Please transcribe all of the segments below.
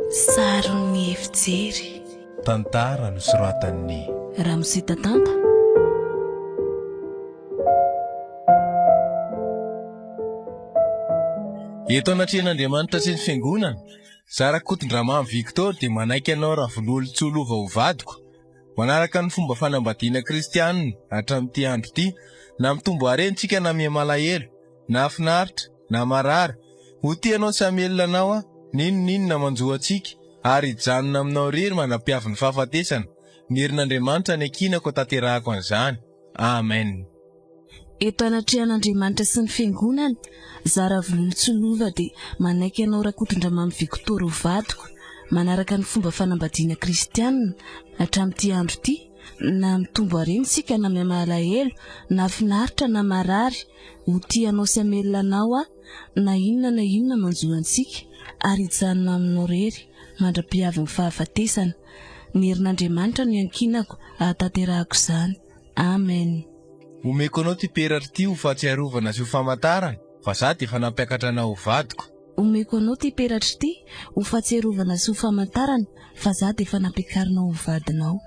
Saron'Ny Efijery. Tantara nosoratan'ny Ramositatanta. eto anatrehan'Andriamanitra sy ny fiangonana, Sarakotondramamy Victor dia manaiky ianao Ravololontsy ho vadiko, manaraka ny fomba fanambadiana kristianina hatramin'ity andro ity, na mitombo harentsika na miha malahelo, na afinaritra, na marary, ho tianao samy elinanao ninona manjoantsika, ary hijanona aminao rery manampiavy ny fahafatesana. Ny herin'Andriamanitra ny ankinako tanterahako an'izany. Amen. Eto anatrehan'Andriamanitra sy ny fiangonana, Ravololontsy dia manaiky ianao Rakotondramamy Victor ho vadiko, manaraka ny fomba fanambadiana kristianina hatramin'ity andro ity, na mitombo harentsika na miha malahelo, na afinaritra na marary, ho tianao sy amelinanao na inona manjoantsika, ary hijanona aminao rery mandra-piavy ny fahafatesana. Ny herin'Andriamanitra ny ankinako tanterahako izany. Amen. Omeko anao ty peratra ty ho fahatsiarovana sy ho famantarana, fa za dia efa nampiakatra anao ho vadiko. Omeko anao ty peratra ty ho fahatsiarovana sy ho famantarana, fa za dia efa nampiakarinao ho vadinao.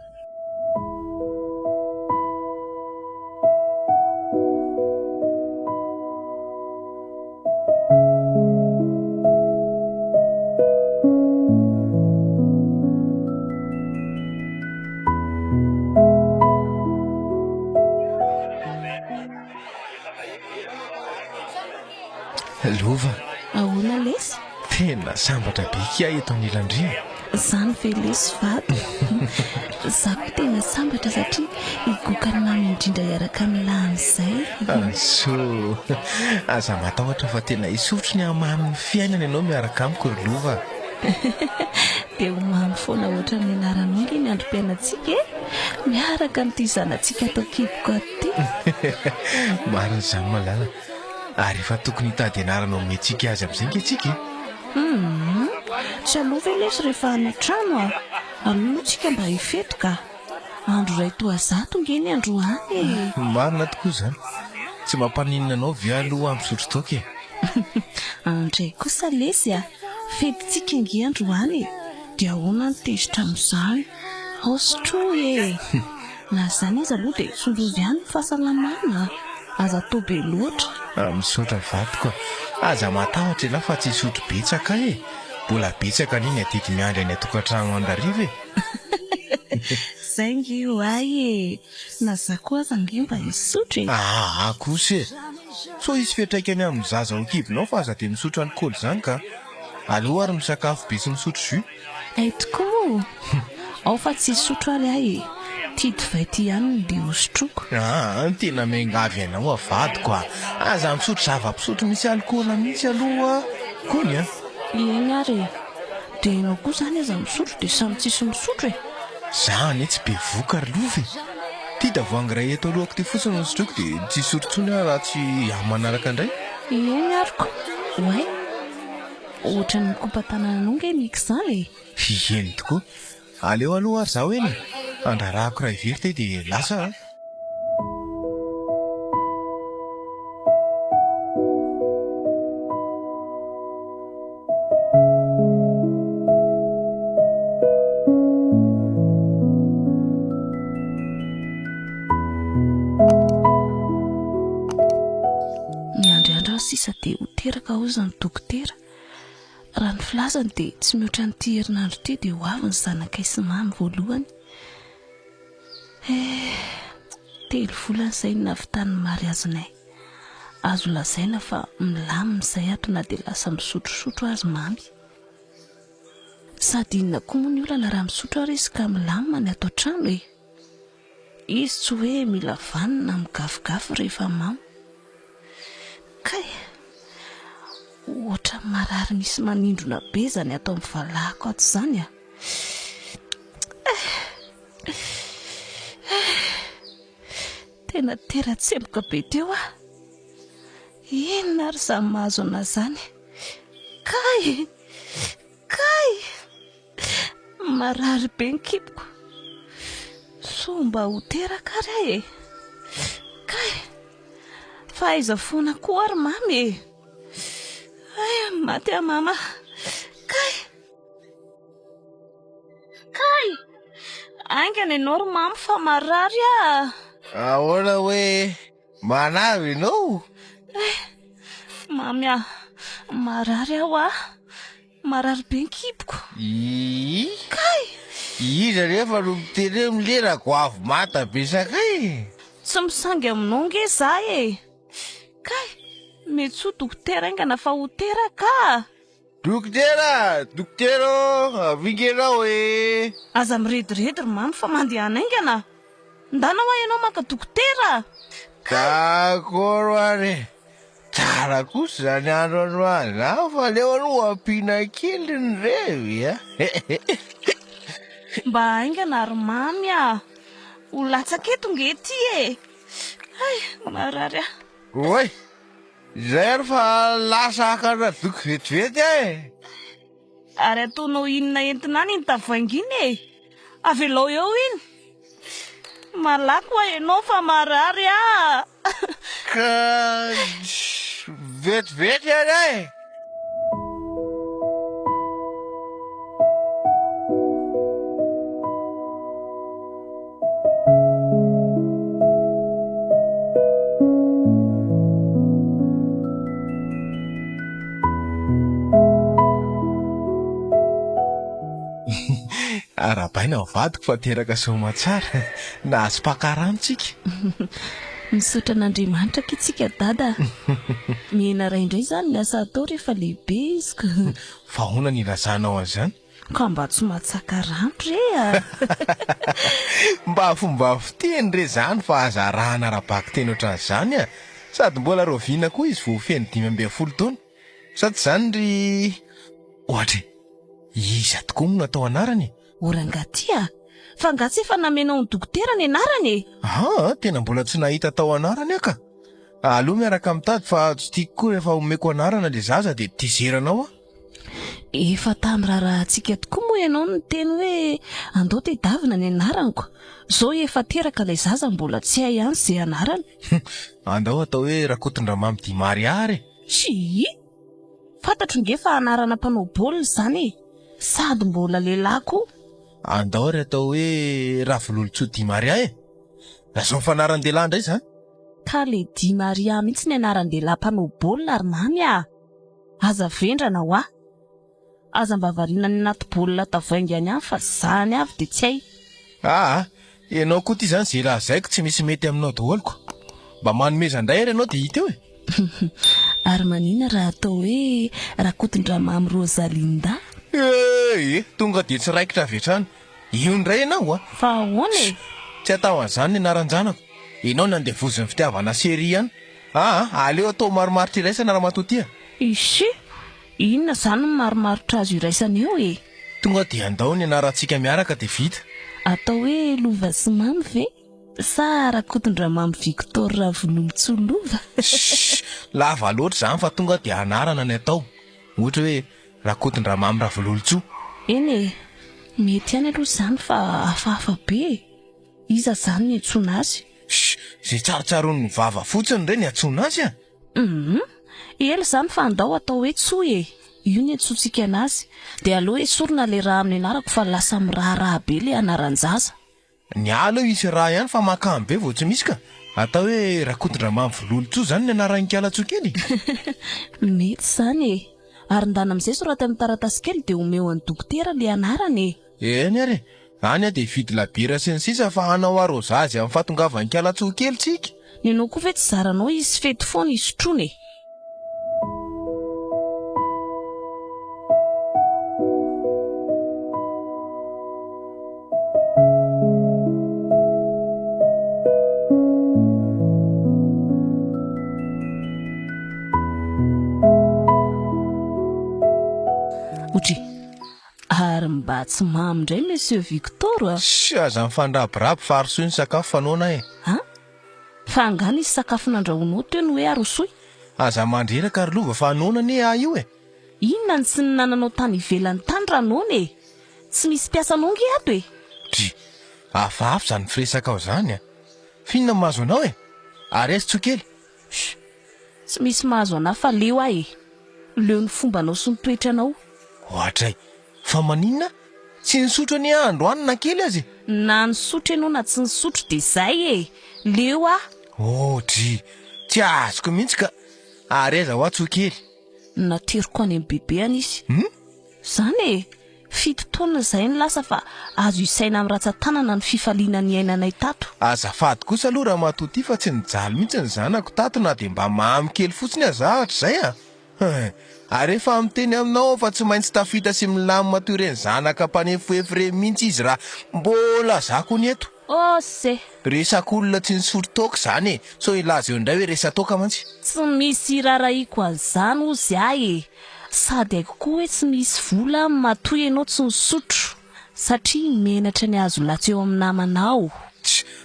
Lova, Ahoana lesy? tena sambatra be kia eto an'Andry. Zany ve lesy vady? Zako tena sambatra satria igokany mamy indrindra iaraka amin'lahy amin'izay. So, aza matahotra fa tena isotro ny amin'ny fiainana ianao miaraka amiko ry Lova. Dia ho mamy foana ohatra ny anaran'onga ny androm-piainantsika miaraka amin'ity zanantsika atao kiboka ty. Marina izany malala. Ary efa tokony hitady anarana omentsika azy amin'izay ankehitrika. Tsy alova ve lesy rehefa any an-trano alolotsika mba hifetoka. Andro iray toa zato nge ny androany. Marina tokoa izany. Tsy mampaninona anao ve aloha misotro toka e? Andray kosa lesy fetintsika nge androany, dia ahoana ny tezitra amin'izany? Osotro e. Na izany aza aloha dia sondrovy ihany ny fahasalamana. Aza atao be loatra. Misotra vadiko, aza matahotra ela fa tsy sotro betsaka e. Mbola betsaka niny atiky miandry any atokantrano andariva e. Zay nge ho ay e. Na za koa aza nge mba hisotro e. Kosa e. So isy fiatraikany amin'ny zaza ho kibinao fa aza dia misotro alcool izany ka. Aleo ary misakafo be sy misotro jus. Ay tokoa. Ao fa tsy hisotro ary ahy e. Tidy vaity ihany dia hosotroko. Tena mengavy ianao vadiko aza misotro zava-pisotro misy alcool mihitsy aloha kony a. Eny ary. Dia ianao koa izany aza misotro dia samy tsisy misotro e. Zany tsy be vokary lovy. Ty tavoahangy iray eto alohako ty fotsiny no sotroko dia tsy sotro tsony raha tsy manaraka indray. Eny ariko. Oay. Ohatra ny kompatananao nge mika izany e. Eny tokoa. Aleo aloha ary zaho eny. Andrarahako iray very ty dia lasa. Miandriandra sisa dia ho teraka oza ny dokotera. Raha ny filazany dia tsy mihoatra n'ity herinandro ity dia ho avy ny zanakay sy mamy voalohany. 3 volana izay nahavitany mariazinay. Azo lazaina fa milamina izay ato na dia lasa misotrosotro azy mamy. Sady inona koa moa ny olana raha misotro ary izy ka milamina ny ato an-trano e. Izy tsy hoe mila vanina migafigafy rehefa mamy. Kay, ohatra marary misy manindrona be zany atao amin'ny valahako ato izany a. Tena tera-tsemboka be teo a. Inona ary izany mahazo ana izany? Kay, marary be ny kiboko. Somba ho teraka ray e. Kay, faiza fona koa ary mamy e. Ay, maty a mama. Kay. Kay. Aingana ianao ry mamy fa marary a. Ahoana hoe manavy ianao? Mamy a, marary aho a. Marary be ny kiboko. Kay. Iza rehefa no miteny hoe milerako avy mata besaka e. Tsy misangy aminao nge zay e. Kay, mety ho dokotera aingana fa ho teraka. Dokotera, vingenao e. Aza mirediredy ry mamy fa mandehana aingana. Ndana hoa ianao maka dokotera. D'accord are. Tsara kosa zany andro androany fa leo aloha ampiana kely ny revy a. Mba aingana ry mamy a. Ho latsaka eto nge ty e. Ay, marary a. Oy, zay ary fa lasa akana doko vetivety e. Ary ataonao inona entina any ny tavoahangy iny e. Avelao eo iny. Malako a ianao fa marary a. Ka vetivety ary e. Arabaina vadiko fa teraka soma tsara. Nahazo mpakarano tsika. Misaotra an'Andriamanitra kitsika dada. Mihena ray indray zany ny asa atao rehefa lehibe iziko. Fa hoana ny ilazanao an'izany? Ka mba tsy mahatsaka rano re a. Mba fomba fiteny re zany fa azarahana arabaky teny ohatran'izany a. Sady mbola roviana koa izy vao feno 15 taona. Sady zany ry ohatra iza tokoa no natao anarany? Orangaty a. Fa ngatsy efa namenao ny dokotera ny anarany e. Tena mbola tsy nahita tao anarany aka. Aloha miaraka mitady fa tsy tiako koa rehefa omeko anarana le zaza de tizeranao a. Efa tamin'ny rahantsika tokoa moa ianao no teny hoe andao tedavina ny anaraniko. Zao efa teraka ilay zaza mbola tsy hay ihany izay anarany. Andao atao hoe Rakotondramamy Dimariary. Sy, fantatro nge fa anarana mpanao baolina zany e. Sady mbola lehilahy koa. Andao ry atao hoe Ravalomanana Dimariary e. Lazao fanaran-dehilahy indray zany. Ka le Dimariary mihitsy ny anaran-dehilahy mpanao baolina ary mamy a. Aza vendrana ho a. Aza mba variana ny anaty baolina tavoahangy any fa zany avy de tsy hay. Ianao koa ty zany zay lazaiko tsy misy mety aminao daholiko. Mba manomeza indray ary ianao de hita eo e. Ary manina raha atao hoe Rakotondramamy Rajoelina. Tonga de tsy raikitra vetrany. Io indray ianao a. Fa ahoana e? Tsy atao an'izany ny anaran-janako. Ianao nandevozon'ny fitiavana sery ihany. Aleo atao maromaritra iraisana raha matotia. Isy, inona zany ny maromaritra azo iraisana eo e? Tonga de andao ny anarantsika miaraka de vita. Atao hoe lova sy mamy ve? Sa Rakotondramamy Victor Ravalomanana. Lava loatra zany fa tonga de anarana ny atao. Ohatra hoe Rakotondramamy Ravalomanana. Eny e, mety ihany aloha zany fa hafahafa be. Iza zany ny antsoina azy? Zay tsarotsaron'ny vava fotsiny re ny antsoina azy a. Ela zany fa andao atao hoe tsoy e. Io ny antsontsika anazy. De aloha esorina le raha amin'ny anarako fa lasa miraharaha be le anaran-jaza. Ny alo isy raha ihany fa makamy be vao tsy misy ka. Atao hoe Rakotondramamy Ravalomanana zany ny anaran'ny kialatsokely. Mety zany e. Ary ndana amin'izay sorata amin'ny taratasy kely de omeo an'ny dokotera le anarany e. Eny ary. Any a de vidy labira sy ny sisa fa hanao arozazy amin'ny fahatongavan'ny kialatsokely tsika. Ny anao koa ve tsy zaranao izy fety foana isotrony e. Ary mba tsy mamy indray Monsieur Victor a. Aza mifandrabirabo fa arosoy ny sakafo fanaona e. Fa angana izy sakafo nandrahoanao teo ny hoe arosoy. Aza mandreraka ary lova fa anoana ne io e. Inona ny tsy ninananao tany ivelan'ny tany ranony e. Tsy misy piasanao nge ato e. Afafy zany firesaka ao zany a. Fihinana mahazo anao e? Ary aiza tsokely? Tsy misy mahazo anahy fa leo ahy. Leo ny fombanao sy ny toetranao. Ohatray, fa maninona? Tsy nisotro any andro anina kely azy. Na nisotro ianao na tsy nisotro dia izay e. Leo ah. Tsy azoko mihitsy ka. Ary aiza ho tsokely? Nateriko any amin'ny bebe any izy. Zany e. 7 taona izay ny lasa fa azo isaina amin'ny ratsan-tanana ny fifaliana ny ainanay tato. Azafady kosa aloha raha matoty fa tsy nijaly mihitsy ny zanako tato na dia mba mamy kely fotsiny azahatra izay a. Ary efa amiteny aminao fa tsy maintsy tafita sy milamina toy ireny zanaka mpanefoefo ireny mihitsy izy raha mbola zako ny eto. Se resaka olona tsy nisotro toaka izany e. So ilaza eo indray hoe resa toaka mantsy. Tsy misy raraiko an'izany ozy ahy e. Sady haiko koa hoe tsy misy vola matoy ianao tsy nisotro satria menatra ny azo latsy eo amin'ny namanao.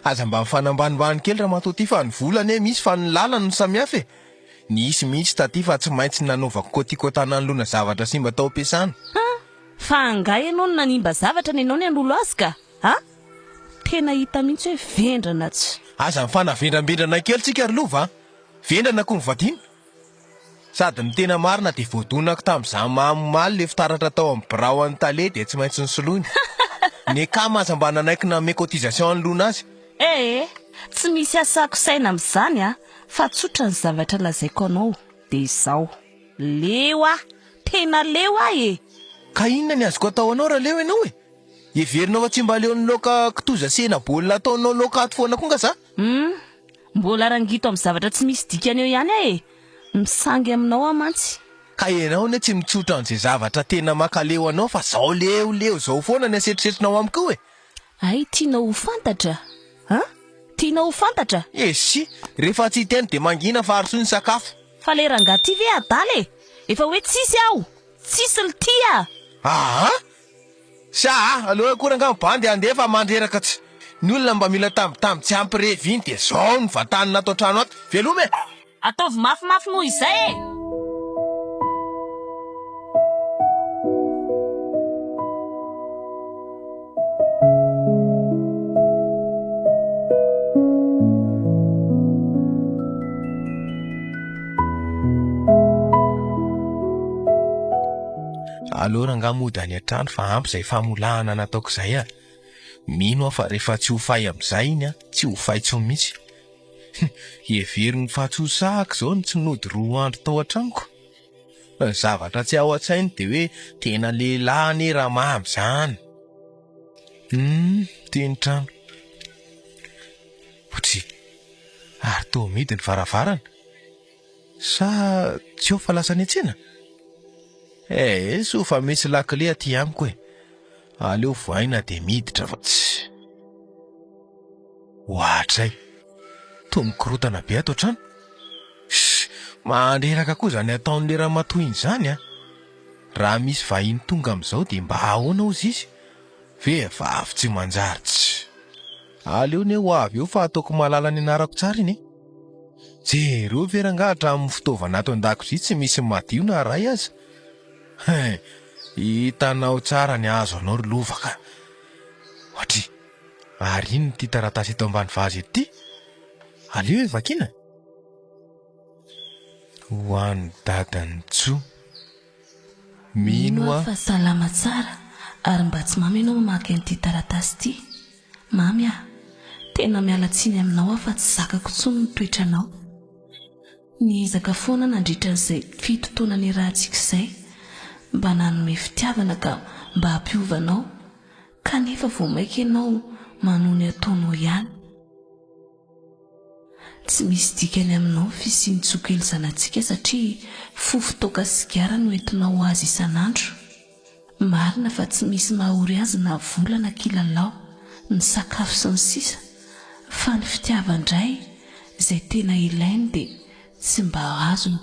Aza mba mifanambanimbany kely raha matoty fa ny volany misy fa ny lalana no samihafa e. Nisy mihitsy taty fa tsy maintsy nanaovako kotikotana ny lona zavatra sy mba tao ampiasana. Fa angay ianao no nanimba zavatra ny ianao ny an'olo azy ka? Tena hita mihitsy hoe vendrana tsy. Aza mifanavendram-bendrana kely tsika ry lova. Vendrana koa mivadina. Sady ny tena marina dia voadonako tamin'izany mamaly le fitaratra tao amin'ny birao an'ny tale dia tsy maintsy ny soloiny. Ny kama aza mba nanaiky na mécotisation ny lona azy. Tsy misy asako saina amin'izany fa tsotra ny zavatra lazaiko anao dia izao. Leo tena leo e. Ka inona ny azoko atao anao raha leo ianao e? Heverinao fa tsy mba leo ny loka kitoza sena baolina ataonao loka ato foana konga sa? Mbola rangito amin'ny zavatra tsy misy dikany eo ihany e. Misangy aminao mantsy. Ka ianao ne tsy mitsotra an'izay zavatra tena makaleo anao fa zao leo zao foana ny aseritreritrinao amiko e. Ay, tianao ho fantatra? Tianao ho fantatra? Si, rehefa tsy hiteny dia mangina fa arosoa ny sakafo. Fa le rangaty ve adala e? Efa hoe tsisy aho. Tsisy ny tia. Aloha koa nga mibandy andefa mandreraka tsy. Ny olona mba mila tambitamby tsy ampireviny dia zao ny vatanina ato trano ato. Veloma e. Ataovy mafimafy noho izay e. Aloha nga mody any an-trano fa ampy izay famolahana nataoko izay mino fa rehefa tsy ho fay amin'izay iny tsy ho fay tsony mihitsy. Heveriny fahatsosahako izao ny tsy nody 2 andro tao an-tranoko. Zavatra tsy ao an-tsainy dia hoe tena lehilahy anie raha mamy izany. Teny trano. Ary toa midy ny varavarana. Sa tsy ho fa lasa ny antsena? So fa misy lakile aty amiko e. Aleo voaina dia miditra fa tsy. Ohatray. Toa mikorotana be ato trano. Mandreraka koa zany ataon'le raha matohiny izany Raha misy vahiny tonga amin'izao dia mba ahoana ozy izy? Vehivavy tsy manjary tsy. Aleo ne ho avy eo fa ataoko malala ny anarako tsara iny. Jereo verangahatra amin'ny fitaovana ato an-dakozia tsy misy madio na ray aza. Hitanao tsara ny azo anao ry lovaka. Ary ino ty taratasy eto ambany vazy ety? Aleo e vakina. Ho an'ny dadany tsoa. Mino fa salama tsara ary mba tsy mamy ianao mamaky an'ity taratasy ity. Mamy tena miala tsiny aminao fa tsy zakako tsony ny toetranao. Niezaka foana nandritra an'izay 7 taona ny rahantsika izay mba nanome fitiavana ka mba hampiovanao kanefa vao maika ianao manohy ny ataonao ihany. Tsy misy dikany aminao fisiany tsokely zanantsika satria fofo toaka sigara no entinao azy isan'andro. Marina fa tsy misy mahory azy na vola na kilalao ny sakafo sy ny sisa fa ny fitiavandray izay tena ilainy dia tsy mba azony.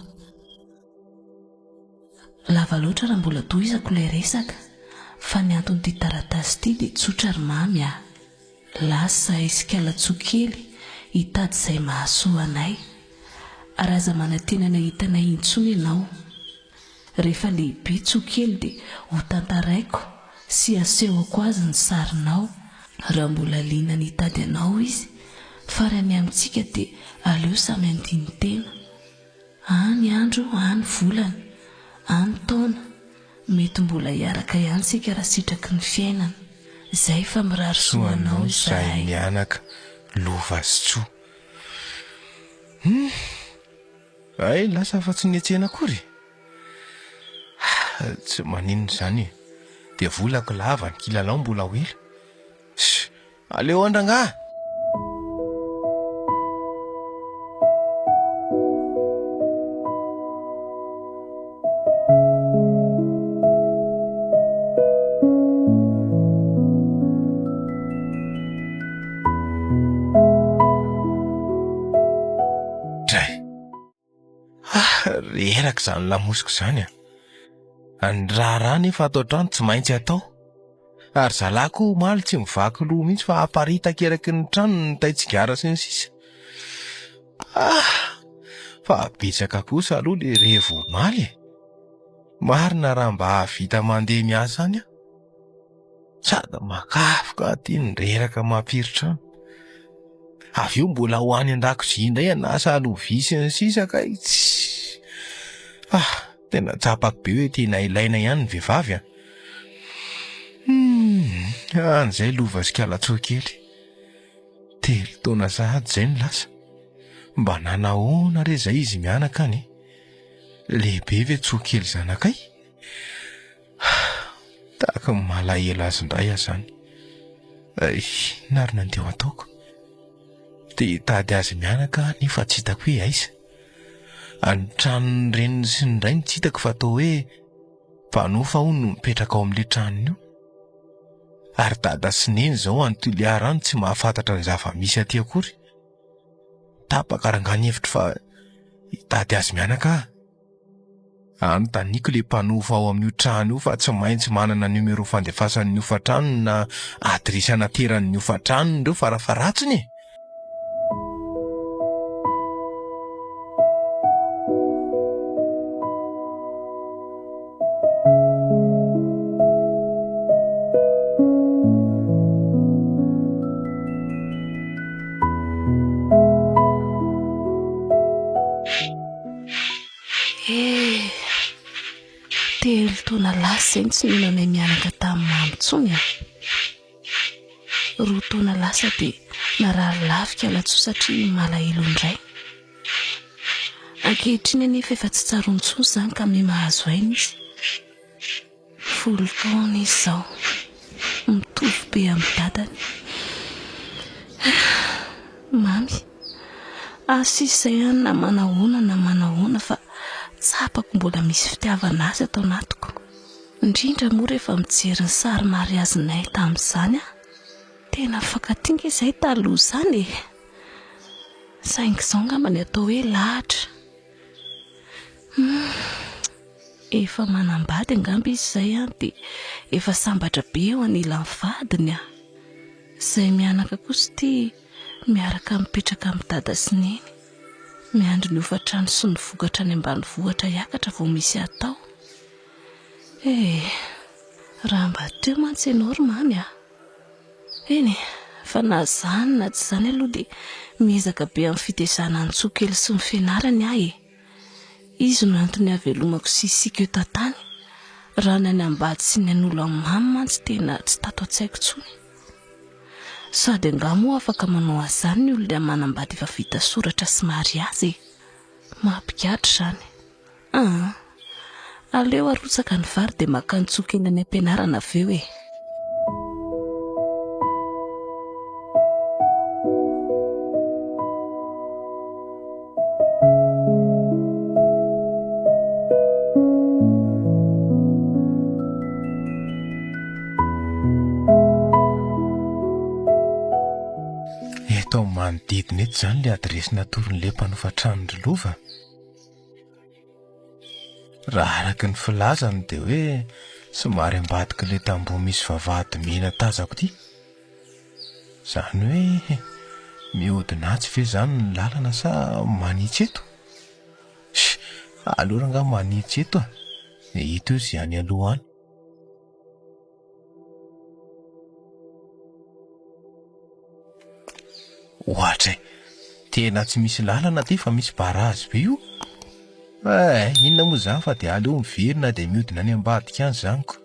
Lava loatra raha mbola tohizako ilay resaka fa ny anton'ity taratasy ity dia tsotra ry mamy lasa isikala tsokely hitady izay mahasoa anay ary aza manantenana hitanay intsony ianao. Rehefa lehibe tsokely dia ho tantaraiko sy asehoko azy ny sarinao raha mbola liana ny tady anao izy farany amintsika dia aleo samy andiny tena. Any andro, any volana, any taona, mety mbola hiaraka ihany sika raha sitraky ny fiainana. Izay fa mirary soanao izahay mianaka lova sy tsoa. Ay, lasa fa tsy nietsena akory. Tsy maninona izany. Dia volako lava ny kilalao mbola hoela. Aleo andrangà. Reraka izany lamosiko izany a. Andrara nefa ato an-trano tsy maintsy atao. Ary zalako omaly tsy mivaky loha mihitsy fa aparitaka eraky ny trano ny taitsigara sy ny sisa. Fa betsaka kosa aloha le revo omaly. Marina raha mba vita mandeha miasa any a. Sady makafoka tia ny reraka mampiry-trano. Avy eo mbola ho any an-dakozia indray anasa lovia sy ny sisa kay. Tena tsapako be hoe tena ilaina ihany ny vehivavy a. An'izay lova sy kalatsoa kely. 3 taona sahady izay ny lasa. Mba nanahoana re izay izy mianaka any. Lehibe ve tsoa kely zanakay. Tahaka ny malahelo azy indray aho izany. Narina andeha ataoko. Dia tady azy mianaka nefa tsy hitako hoe aiza. Any tranony reniny sy ny ray tsy hitako fa atao hoe mpanofa hono no mipetraka ao amin'ilay tranony io. Ary dada sy neny izao anontoliara any tsy mahafantatra ny zava-misy aty akory. Tapaka rangany hevitra fa hitady azy mianaka. Anontaniko ilay mpanofa ao amin'io trano io fa tsy maintsy manana numero fandefasan'ny ofa-tranony na adresy anateran'ny ofa-tranony ireo farafaratsiny. Taona lasa izay tsy nihinanay mianaka tamin'ny mamitsony a. 2 taona lasa dia narary lavika latsoa satria malahelo indray. Ankehitriny anefa efa tsy tsarontsony izany ka mahazo aina izy. 10 taona izy izao, mitovy be amin'ny dadany. Mamy, asisay ihany na manahoana fa tsapako mbola misy fitiavana azy atao anatiko. Indrindra moa rehefa mijery ny sary mariazinay tamin'izany a. Tena fankatinga izay taloha izany e. Saingy izao angambany atao hoe lahatra. Efa manambady angamba izy izay a, dia efa sambatra be eo anilan'ny vadiny a. Izay mianaka kosa tia miaraka mipetraka amin'ny dada sy neny. Miandry ny ofa-trano sy ny vokatra any ambanivohitra hiakatra vao misy atao. Raha mba teo mantsy ianao ry mamy a. Eny, fa na zany na tsy zany aloha dia miezaka be amin'ny fitezana ny tsokely sy ny fianarany ahy e. Izy no antony havelomako sy isika eto an-tany. Raha ny any ambady sy ny an'olo amin'ny mamy mantsy tena tsy tato an-tsaiko intsony. Sady angamo afaka manao azany ny olona manambady efa vita soratra sy mariazy e. Mampikatra izany. Aleo arotsaka ny vary dia maka ny tsokely any am-pianarana aveo e. Eto manodidina eto izany ilay adresy natorin'ilay mpanofa-tranony lova. Raha araky ny filazany dia hoe somary ambadika ilay tamboho misy vavahady mena tazako ity. Izany hoe mihodinatsy ve izany ny lalana sa manitsy eto? Aleo ranga manitsy eto a. Hita eo izay any aloha any. Ohatra tena tsy misy lalana ty fa misy barazy be io. Inona moa zany fa dia aleo miverina dia mihodina any ambadika any zaniko.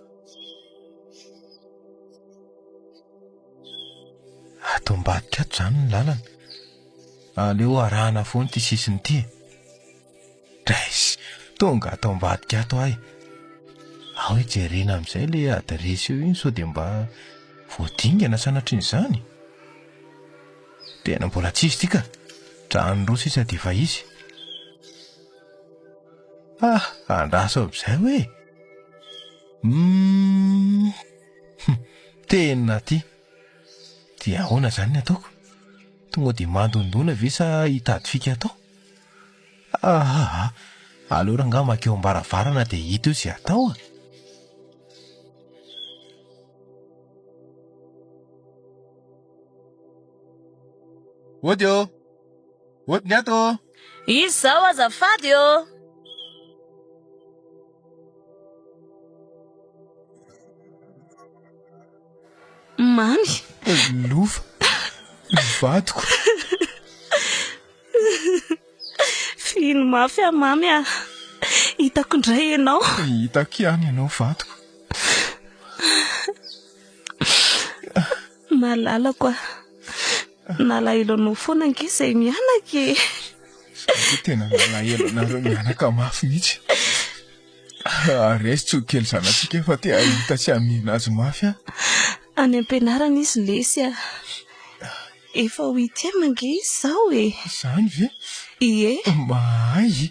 Ato ambadika ato zany ny lalana. Aleo arahana foana ty sisiny ty. Drais, tonga ato ambadika ato ahy. Ao hijerena amin'izay le adresy eo iny sao dia mba voadingana sanatrin' izany. Tena mbola tsisy ty ka. Trano roa sisa dia efa izy. Andraso amin'izay hoe. Tena ty. Dia ahoana zany ny ataoko? Tonga dia mandondona ve sa hitady fika atao? Aleo ranga makeo ambaravarana dia hita eo izay atao. Ody eo. Ody ny ato. Izy zao azafady eo. Mamy. Lova. Vadiko. Fino mafy mamy hitako indray ianao. Hitako ihany ianao vadiko. Malalako nalahelo anao foana ange izay mianaka. Tena nalahelo anareo mianaka mafy mihitsy. Resy tsokely zanatsika fa te ahita sy hamihina azy mafy. Any am-pianarana izy lesy efa ho itiama ange izy zao e. Zany ve? Ie. Mahay.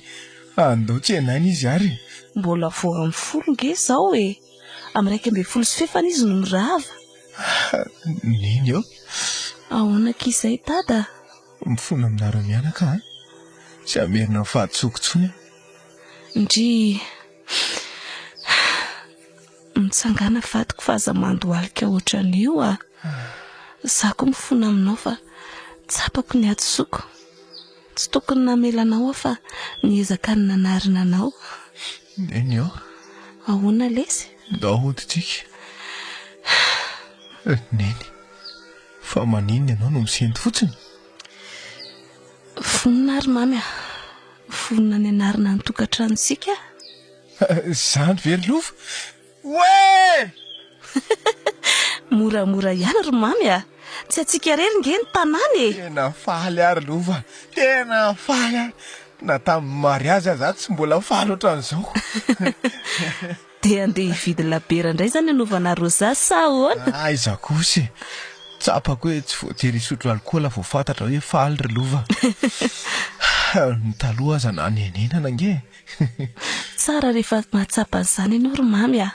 Andao tsy enainy izy ary. Mbola vao amin'ny folo nge zao e. Amin'ny 12 sy fefana izy no mirava. Niny eo? Ahoana k'izay dada? Mifona aminareo mianaka sy amerina fahatsoko-tsony. Ndry mitsangana vadiko fa aza mandohalika ohatran'io Za koa mifona aminao fa tsapako ny atsoko. Tsy tokony namelanao fa niezaka ny nanarina anao. Neny eo? Ahoana lesy? Dahoditsika. Neny. Fa maninona ianao no misendy fotsiny? Vonina ary mamy vonina ny anarina ny tokantranontsika. Zany very lova. Wee! Moramora ihany ry mamy tsy atsika rery nge ny tanàny e. Tena faly ary lova. Tena faly ary. Na tamin'ny mariazy aza tsy mbola faly ohatran'izao. Dia andeha hividy labera indray zany anaovana roza sa ahoana? Aiza kosa e. Tsapako hoe tsy voatery hisotro alkôla vao fantatra hoe faly ry lova. Ny taloha aza na nenenana nge. Tsara rehefa mahatsapa an'izany ianao ry mamy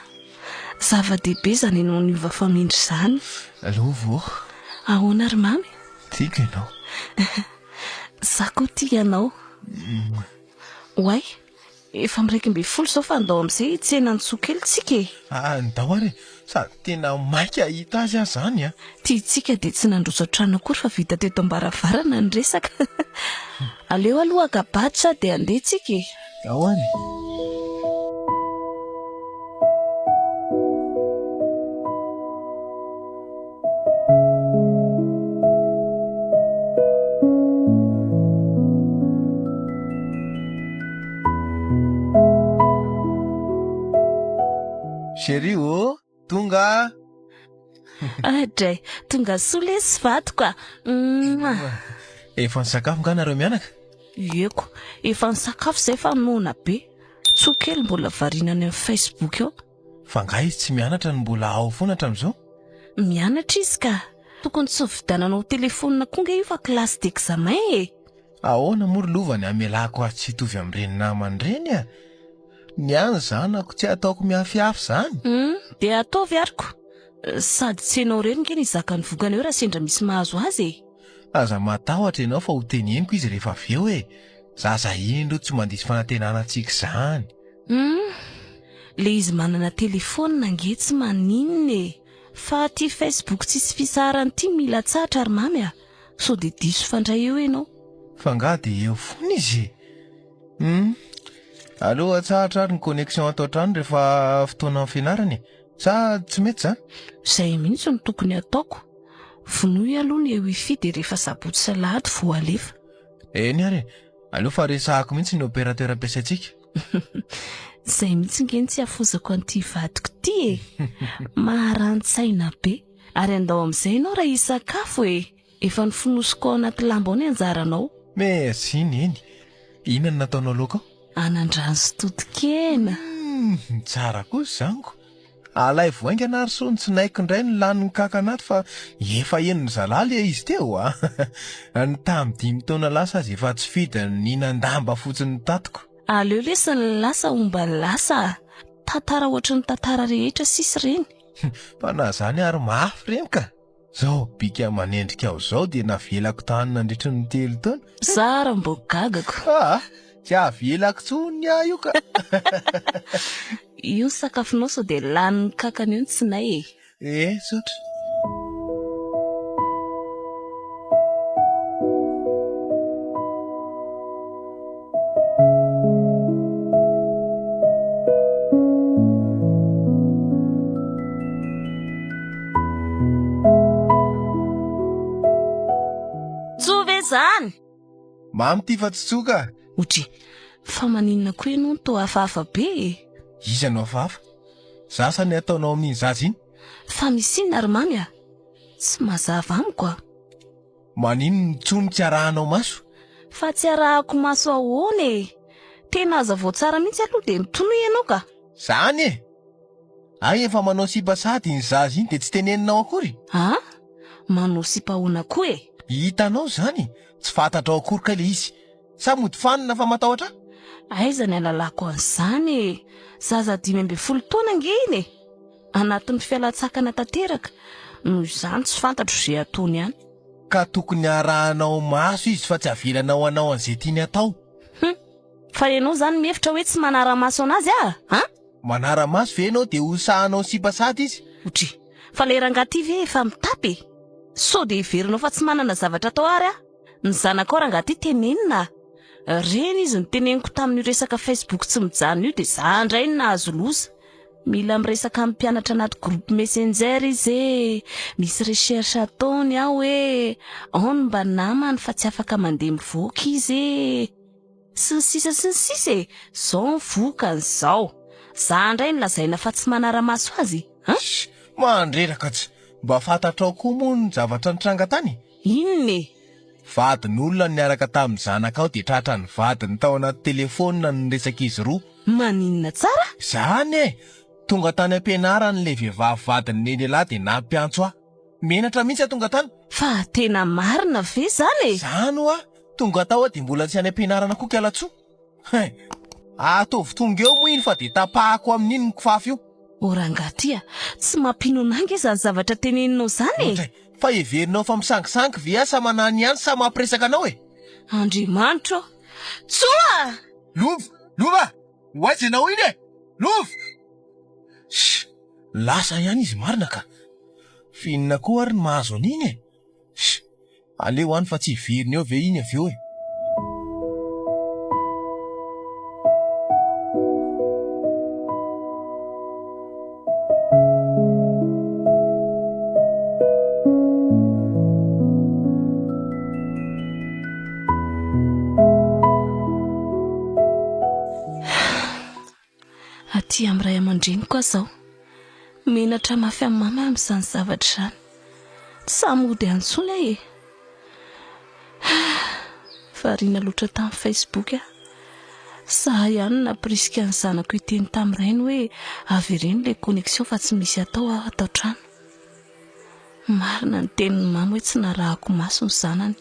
zava-dehibe zany ianao niova famindry zany. Lova. Ahoana ry mamy? Tiako ianao. Za koa tia ianao. Oay, efa amin'ny 12 zao fa andao amin'izay tsena nitsokely tsika e. Andao ary sady tena maika hita azy zany Tiantsika dia tsy nandroso trano akory fa vita teto ambaravarana ny resaka. Aleo aloha agabatra dia andeha tsika e. Ao ary. Chérie tonga. Andry, tonga soa lesy vadiko Efa nisakafo nga nareo mianaka? Eko, efa nisakafo izay fa noana be. Tsokely mbola variana any amin'ny Facebook eo. Fa nga izy tsy mianatra no mbola ao foana hatramin'izao? Mianatra izy ka. Tokony tsy vidananao telefonina koa nge io fa klasy d'examen e. Ahoana moa ry lovany amelako azy tsy hitovy amin'ireny namany ireny Ny any zanako tsy ataoko miafiafy zany. Dia ataovy ariko. Sady tsy ianao ireny nge ny zaka ny vokany eo raha sendra misy mahazo azy e. Aza matahotra ianao fa ho teneniko izy rehefa avy eo zaza indro tsy mandisy fanantenanantsika izany. Le izy manana telefônina nge tsy maninona e. Fa ty Facebook tsisy fisarany ty mila tsatra ary mamy so dia diso fandray eo ianao. Fa nga dia eo foana izy. Allo tsahatra ary ny connexion atao trano rehefa fotoana amin'ny fianarany. Sa tsy mety zany? Izay mihitsy no tokony ataoko. Vonoy aloha ny eo ifidy rehefa sabotsy sy alahady vao alefa. Eny ary, aleo fa resahako mihitsy ny opérateur ampiasaintsika. Zay mihitsy ngeny tsy afozako an'ity vadiko ty e. Maharantsaina be. Ary andao amin'izay ianao raha hisakafo e. Efa nifonosiko ao anaty lamba ao ny anjaranao. Merci neny. Inona no nataonao laoka? Anandrano sy totokena. Tsara kosa zango. Alay voainga na arysony tsy naiko indray ny lanin'ny kakanaty fa efa eniny zalaly izy teo a. Ny tamin'ny 5 taona lasa azy efa tsy fida ninan-damba fotsiny tatiko. Aleo lesa ny lasa omba lasa. Tantara ohatry ny tantara rehetra sisy reny. Fa na zany ary mafy reny ka. Zao bika manendrika aho zao dia navelako tany nandritra ny 3 taona. Zara mbo gagako. Tsy avelako tsony aho io ka. Io sakafonao sao dia lanin'ny kakany io tsy nay e. Sotra. Tsove zany. Mamy ty fa tsy tsoka. Otry, fa maninona koa ianao to hafahafa be e. Iza no hafahafa? Zasa ny ataonao amin'iny zaza iny? Fa misy inona ary mamy a? Tsy mazava amiko a. Manino ny tsony tsy arahanao maso? Fa tsy arahako maso ahoana e. Tena aza vao tsara mihitsy aloha dia mitonoy ianao ka. Zany e. Ay efa manao sipa sady ny zaza iny dia tsy teneninao akory. Ha? Manao sipa ahoana koa e? Hitanao zany, tsy fantatrao akory ka le izy. Sa mody fanina fa matahotra? Aiza ny alalako an'izany e. Zaza 12 taona ngeny e. Anatin'ny fialatsakana tanteraka. Noho izany tsy fantatro izay ataony ihany. Ka tokony arahanao maso izy fa tsy avelanao anao an'izay tiany atao. Fa ianao zany mihevitra hoe tsy manara-maso anazy ha? Manara-maso ve ianao dia hosahanao sipa sady izy? Otry, fa le rangahy ve efa mitapy? Sao dia iverinao fa tsy manana zavatra atao ary a? Ny zanakao rangahy tenenina. Reny izy ny teneniko tamin'ny resaka Facebook tsy mijano io dia za indray ny nahazo loza. Mila miresaka amin'ny mpianatra anaty groupe messenger izy e. Misy recherche ataony aho hoe ao ny mba namany fa tsy afaka mandeha mivoaka izy e. Sy ny sisa e. Zao ny vokan'izao. Za indray ny lazaina fa tsy manara-maso azy. Mandreraka tsy. Mba fantatrao koa moa ny zavatra nitranga tany? Inona e? Vadin'olona niaraka tamin'ny zanakao dia tratra ny vadiny tao anaty telefonina ny resaka izy roa. Maninona tsara? Zany e. Tonga tany ampianarany le vehivavy vadiny lehilahy dia nampiantso aho. Menatra mihitsy tonga tany. Fa tena marina ve zany e? Zany oa, tonga tao dia mbola tsy any ampianarana koa kialatso. Atovy tonga eo moa iny fa dia tapahako amin'iny ny kifafa io. Orangaty tsy mampino ananga izany zavatra teneninao zany e. Fa everinao fa misangisangy ve asa manany ihany sa mampiresaka anao e? Andriamanitra tsoa! Lova! Hoaiza ianao iny e? Lova! Lasa ihany izy marina ka. Finina koa ary ny mahazo an'iny e. Aleo any fa tsy iverina eo ve iny avy eo e. Aty amin'ny ray aman-dreny koa zao. Menatra mafy amin'ny mama amin'izany zavatra izany. Samy hody antsony e. Variana loatra tamin'ny Facebook Sa ihany napriska ny zanako iteny tamin'ireny hoe avy ireny le connexion fa tsy misy atao atao trano. Marina ny tenin'ny mama hoe tsy narahako maso ny zanany.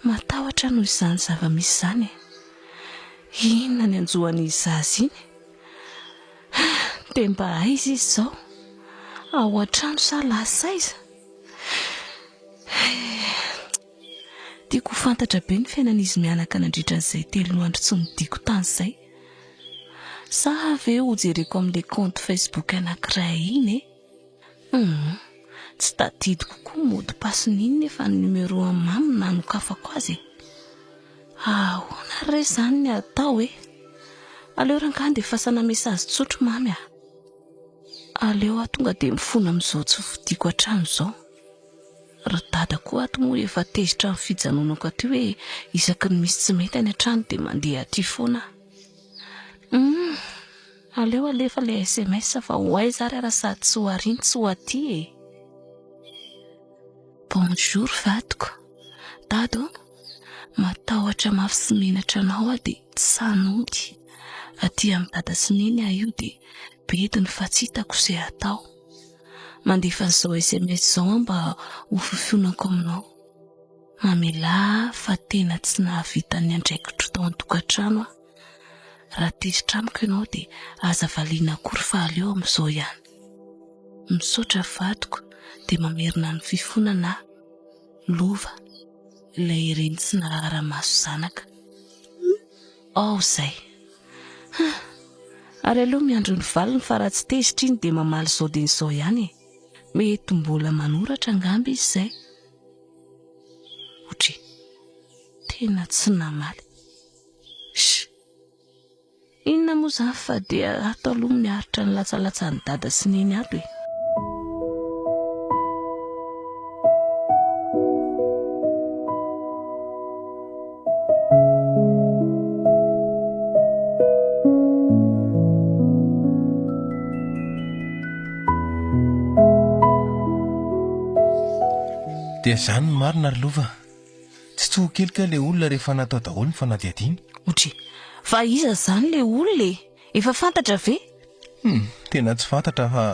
Matahotra noho izany zava-misy izany. Inona ny anjohan'izy zaza iny? Dia mba aiza izy izao? Ao an-trano sa lasa iza? Tiako fantatra be ny fiainan'izy mianaka nandritra an'izay 3 andro tsy nidiko tany izay. Sa ve ho jereko amin'ilay compte Facebook anankiray iny e? Tsy tadidiko koa mody pasin'iny nefa ny numero amin'ny mamy nanokafako azy. Ahoana re izany ny atao e? Aleo rangahy dia fasana mesazy tsotro mamy. Aleo tonga dia mifona amin'izao tsy vidiko hatrano izao. Ry dada koa ato moa efa tezitra amin'ny fijanonako aty hoe isaky ny misy tsy mety any an-trano dia mandeha aty foana. Aleo alefa le SMS fa ho aiza ary raha sady tsy ho ariny tsy ho aty e. Bonjour vadiko. Dado, matahotra mafy sy menatra anao dia tsy sanody. Aty amin'ny dada sy neny aho io dia bediny fa tsy hitako izay atao. Mandefa an'izao SMS izao mba ho fifionako aminao. Mamela fa tena tsy nahavita ny andraikitro tao an-tokantrano aho. Raha tezitra amiko ianao dia aza valiana akory fa aleo amin'izao ihany. Misaotra vadiko dia mamerina ny fifonana lova ilay ireny tsy narara-maso zanaka. Izay. Ary aloha miandro ny valiny fa raha tsy tezitra iny dia mamaly izao dia izao ihany e. Mety mbola manoratra angamba izy izay. Otry, tena tsy namaly. Inona moa izany fa dia ato aloha miaritra ny latsalatsa ny dada sy neny ato e. Dia izany ny marina ry lova. Tsy tsokelika ilay olona rehefa natao daholo ny fanadihadiana. Otry, fa iza izany ilay olona e? Efa fantatra ve? Tena tsy fantatra fa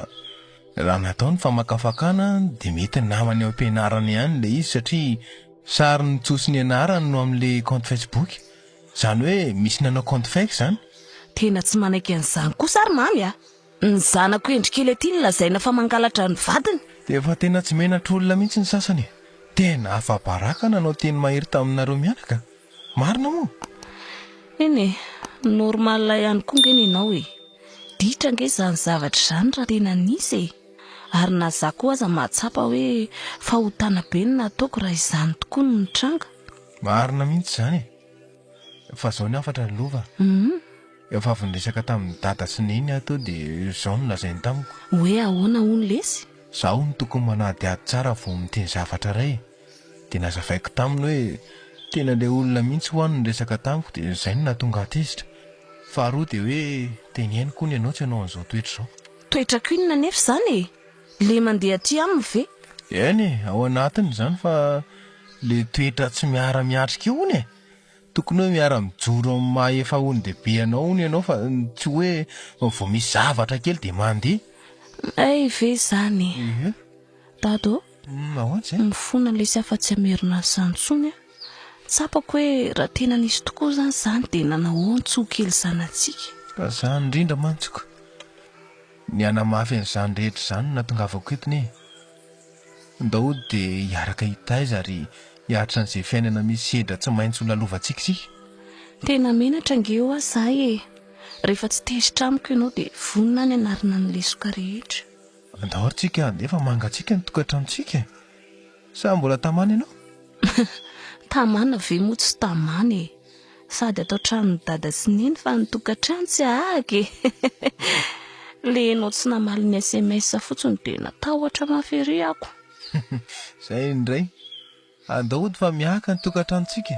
raha natao ny famakafakana dia mety namany ao am-pianarana ihany ilay izy satria sary ny tsosiny ianarany no amin'ilay compte Facebook. Izany hoe misy nanao compte fake izany. Tena tsy manaiky an'izany kosa ary mamy a. Ny zanako endrikely aty ny lazaina fa mangalatra ny vadiny. Dia efa tena tsy menatra olona mihitsy ny sasany. Tena afa-baraka nanao teny mahery taminareo mianaka. Marina moa. Eny e, normal ihany koa ngeny ianao e. Ditra nge izany zavatra izany raha tena nisy e. Ary na za koa aza mahatsapa hoe fahotana be ny nataoko raha izany tokoa no nitranga. Marina mihitsy izany e. Fa izao ny afatra ny lova. Efa avy niresaka tamin'ny dada sy neny ato dia izao no lazainy tamiko. Hoe ahoana hono lesy? Zaho no tokony manady ady tsara vao miteny zavatra iray. Dia nazavaiko taminy hoe tena ilay olona mihitsy ho any niresaka tamiko dia izay no nahatonga atezitra. Faharoa dia hoe teneno koa ny ianao tsy ianao an'izao toetra izao. Toetra koinona nefa izany e? Le mandeha aty aminy ve? Eny e, ao anatiny izany fa le toetra tsy miara-miatrika io hony e. Tokony hoe miara-mijoro amin'ny maha efa hony dehibe ianao hony ianao fa tsy hoe vao misy zavatra kely dia mandeha. Ay ve izany? Dado, ahoana izay? mifona le sy afa-tsy hamerina izany intsony a. Tsapako hoe raha tena nisy tokoa izany dia nanao tsoa kely zanantsika. Ka izany indrindra mantsiko. Ny anamafy an'izany rehetra izany natongavako etony e. Ndao dia hiaraka hitaiza ary hiaritra an'izay fiainana misy sedra tsy maintsy ho lalovantsika isika. Tena menatra ngeo aho izahay e. Rehefa tsy tezitra amiko ianao dia vonina ny anarana ny lesoka rehetra. Andao tsika efa mangatsika ny tokantranontsika. Sa mbola tamana ianao? Tamana ve moa tsy tamana e. Sady atao tranony dada sy neny fa ny tokantrano tsy ahaka e. Le ianao tsy namaly ny SMS fotsiny dia natahotra mafery ako. Izay indray. Andao fa miaka ny tokantranontsika.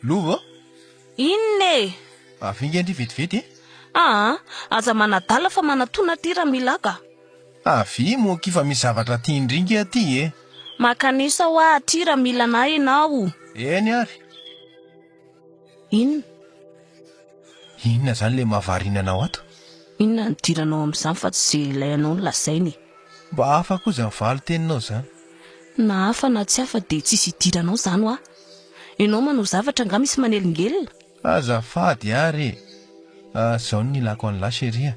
Lova? Inona e? Avinga indry vetivety e? Aza manadala fa manatona aty raha milaka. Avy moa kifa misy zavatra ty indringa aty e. Makanisa ho aty raha mila anay ianao. Eny ary. Inona? Inona izany le mahavariana anao ato? Inona ny diranao amin'izany fa tsy izay ilainao no lazainy. Mba hafa koa izany valy teninao izany. Na hafa na tsy hafa dia tsisy hidiranao izany ho aho. Ianao manao zavatra nga misy manelingelina. Azafady ary. Izao ny ilako an'la sheria.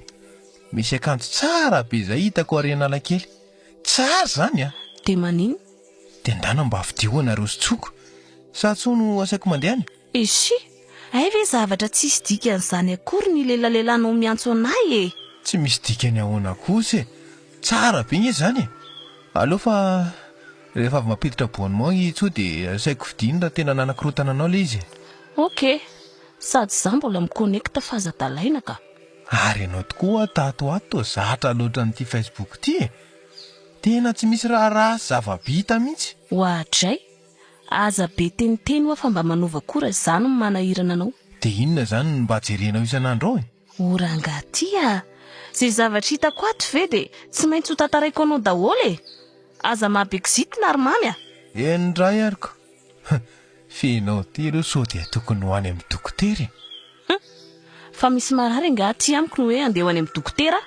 Misy akanjo tsara be izay hitako ary analakely. Tsara izany a. Dia manino? Dia ndana mba afidihoana rosotsoko. Sa tsoa no asaiko mandehany? Isy, ay ve zavatra tsisy dikany izany akory ny lelaleilanao miantso anay e. Tsy misy dikany ahoana kosa e. Tsara be izy zany. Aleo fa rehefa avy mampiditra abonnement itso dia saiko vidiny raha tena nanakirotana anao le izy. Okay. Sady za mbola miconnecta fa aza-dalaina ka. Ary ianao tokoa tato zatra loatra n'ity Facebook ty. Tena tsy misy raha zava-bita mihitsy. Hoatray. Aza be teniteny hoa fa mba manova kora zany manahirana anao. Dia inona zany mba jerenao isan'andro ao? Orangatia. Zay zavatra hitako ato ve dia tsy maintsy ho tantaraiko anao daholo e. Aza mahabekizitina ary mamy a. Endray ariko. Fenao ty ireo sao dia tokony ho any amin'ny dokotera. Fa misy marary nga aty amiko no hoe andeha ho any amin'ny dokotera.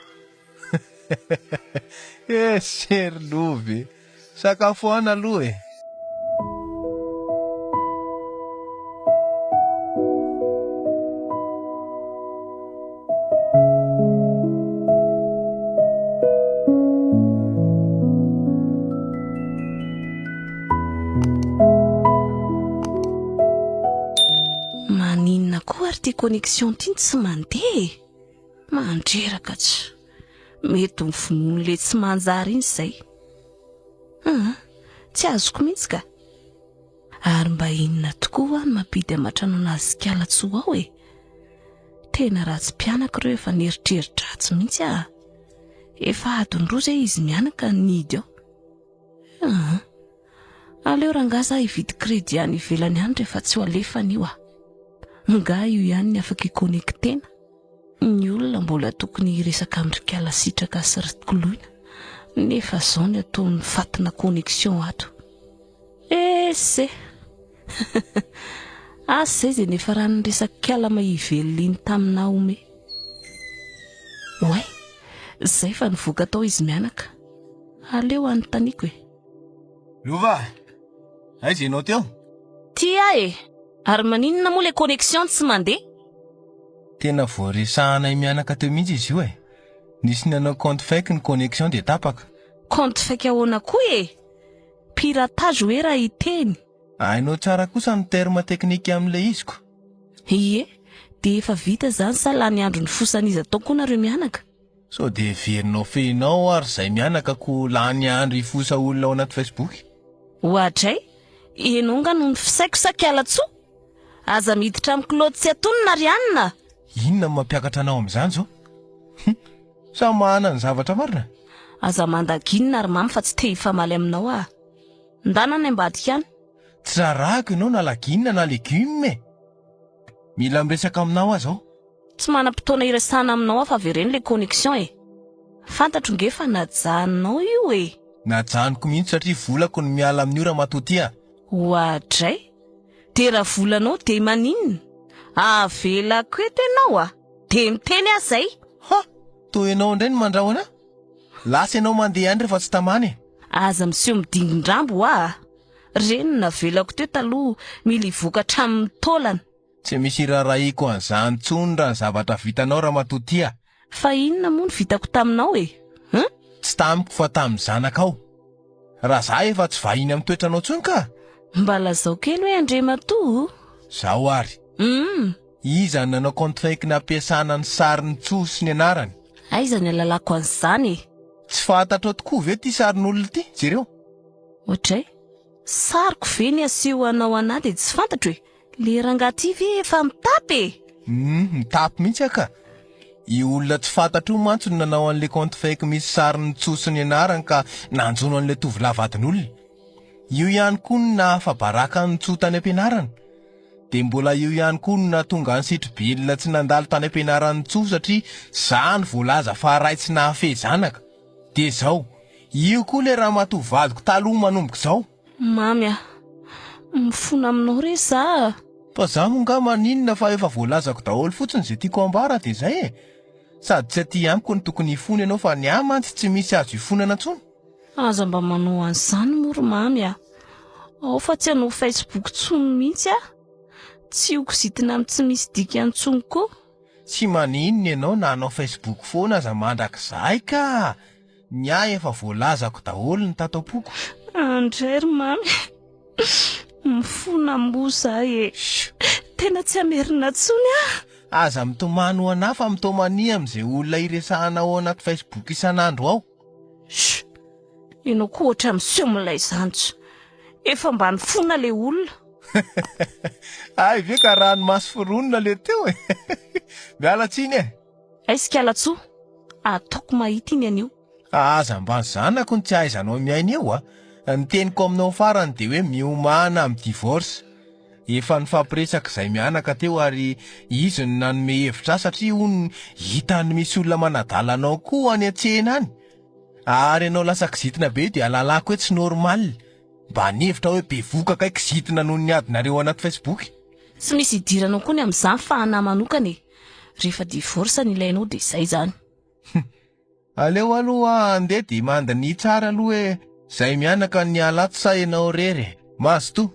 Serlovy. Sakafoana aloha e. Maninona koa ary ty connexion ty tsy mandeha. Mandreraka tsy. Mety ho finoany le tsy manjary iny izay. Tsy azoko mihitsy ka. Ary mba inona tokoa ny mampidi amatrano anazy kialatsoa ao e. Tena ratsy mpianaka ireo efa nieritreritra ratsy mihitsy a. Efa adiny roa izy mianaka nidy ao. Aleo rangaza hividy kredi any ivelany any rehefa tsy ho alefany io a. Nga io ihany ny afaka ikonektena. Ny olona mbola tokony hiresaka amindrikiala sitraka sy ritikoloina. Nefa zao ny ataony fatina connexion ato. Se. Asa izay nefa raha niresaka kiala mahiveliny taminao me. Oay, zay fa nivoaka tao izy mianaka. Aleo anontaniako e. Lova, aiza ianao teo? Tia e. Ary maninona moa le connexion tsy mandeha? Tena voaresahanay mianaka teo mihitsy izy io e. Nisy nanao compte fake ny connexion dia tapaka. Compte fake ahoana koa e? Piratage hoe raha hiteny. Hainao tsara kosa ny terme teknika amin'ilay iziko. Ie, dia efa vita zany sa lany andro ny fosan'izy atao koa nareo mianaka. So dia verinao fenao ary izay mianaka ko lany andro hifosa olona ao anaty Facebook. Hoatray, ianao nga no fisaiko sa kialatsoa? Aza miditra amin'ny kilaoty tsy atonona ry anina. Inona mampiakatra anao amin'izany zao? Sa mahana ny zavatra marina? Aza mandaginina ary mamy fa tsy te hifamaly aminao a. Ndana ny ambadika any. Tsy rarahako ianao na laginina na legioma. Mila miresaka aminao aho zao. Tsy manam-potoana iresana aminao afa vereny le connexion e. Fantatro nge fa najanonao io e. Najanoko mihitsy satria volako ny miala amin'ny ora matotia. Hoatray. De raha volanao de maninona? Avelako eto ianao a. De miteny aho zay. Toy ianao indray ny mandrahona? Lasa ianao mandeha any rehefa tsy tamany. Aza miseho midingindrambo a. Reny navelako teo taloha mila hivoaka hatramin'ny taolana. Tsy misy rarahiko an'izany tsony raha ny zavatra vitanao raha matotia. Fa inona moa ny vitako taminao e? Tsy tamiko fa tamin'ny zanakao. Raha za efa tsy vahiny amin'ny toetranao tsony ka. Mba lazao kely hoe Andry matoa. Zao ary. Iza nanao compte fake nampiasana ny sarin'ny tsoa sy ny anarany. Aiza ny alalako an'izany e? Tsy fantatrao tokoa ve ty sarin'olona ty, jereo? Ohatray, sariko ve ny aseho anao anahy dia tsy fantatro e? Le rangaty ve efa mitapy e? Mitapy mihitsy aka. I olona tsy fantatro mantsy no nanao an'le compte fake misy sarin'ny tsoa sy ny anarany ka nanjono an'le tovolahy vadin'olona. Io ihany koa no nahafabaraka ny tsoa tany am-pianarana. Dia mbola io ihany koa no nahatonga ny sitribelona tsy nandalo tany am-pianaran'ny tsoa satria zany voalaza fa raitsy nahafehezanaka. Dia zao, io koa le raha matovadiko taloha manomboka zao. Mamy a, mifona aminao re za. Fa za monga maninona fa efa voalazako daholo fotsiny izay tiako ambara dia zay e. Sady tsy aty amiko ny tokony hifona ianao fa ny amantsy tsy misy azo hifonana tsony. Aza mba manao an'izany moro mamy a. Ao fa tsy hanao Facebook tsony mihitsy a. Tsy hokositina amin'ny tsy misy dika antsony koa. Tsy maninona ianao na hanao Facebook foana aza mandrakizay ka. Ny ahy efa voalazako daholo ny tato-poko. Andry mamy. Mifona amboza e. Tena tsy amerina tsony a. Aza mitomany ho anahy fa mitomany amin'izay olona iresahana ao anaty Facebook isan'andro ao. Ianao koa ohatra miseho milay zanjo. Efa mba ny fona le olona. Ay ve ka ranomasy foronina le teo e. Miala tsiny e. Aiska alatsoa. Ataoko mahita iny anio. Aza mba zanako ny tsy ahaizanao miaina eo a. Ny teniko aminao farany de hoe miomana amin'ny divorce. Efa nifampiresaka izay mianaka teo ary izy no nanome hevitra satria hono hitany misy olona manadala anao koa any an-tsena any. Ary ianao lasa kizitina be dia lalako hoe tsy normal. Mba nihevitra hoe be voka kai kizitina noho ny adinareo anaty Facebook. Tsy misy idiranao koa ny amin'izany fahana manokana e. Rehefa divorce ny ilainao dia izay izany. Aleo aloha andeha dia mandany tsara aloha hoe izay mianaka ny alato sa ianao rery. Maso to.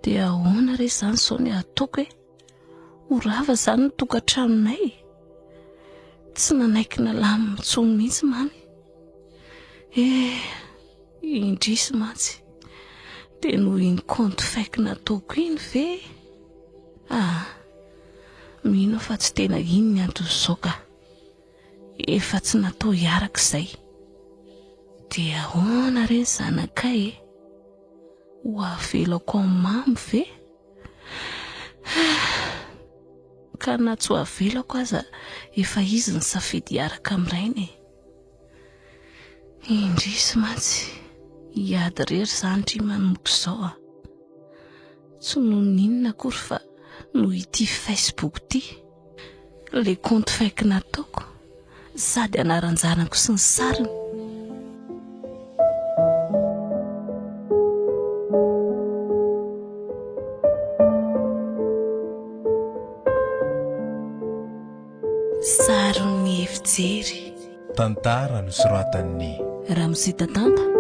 Dia ahoana re izany sao ny ataoko e. Horava izany ny tokantranonay. Tsy nanaiky nalamy mitsony mihitsy mamy. Indrisy mantsy. Dia noho iny compte fake nataoko iny ve? Mino fa tsy tena iny ny antony izao ka. Efa tsy natao hiaraka izay. Dia ahoana re ny zanakay e? Ho avelako amin'ny mamy ve? Ka na tsy ho avelako aza efa izy ny safidy hiaraka amin'irainy. Indrisy mantsy. Hiady rery izany ry manomboka izao. Tsy noho n'inona akory fa noho ity Facebook ity. Le compte fake nataoko sady anaranjanako sy ny sariny. Saron'Ny Efijery. Tantara nosoratan'ny Raha misita tanta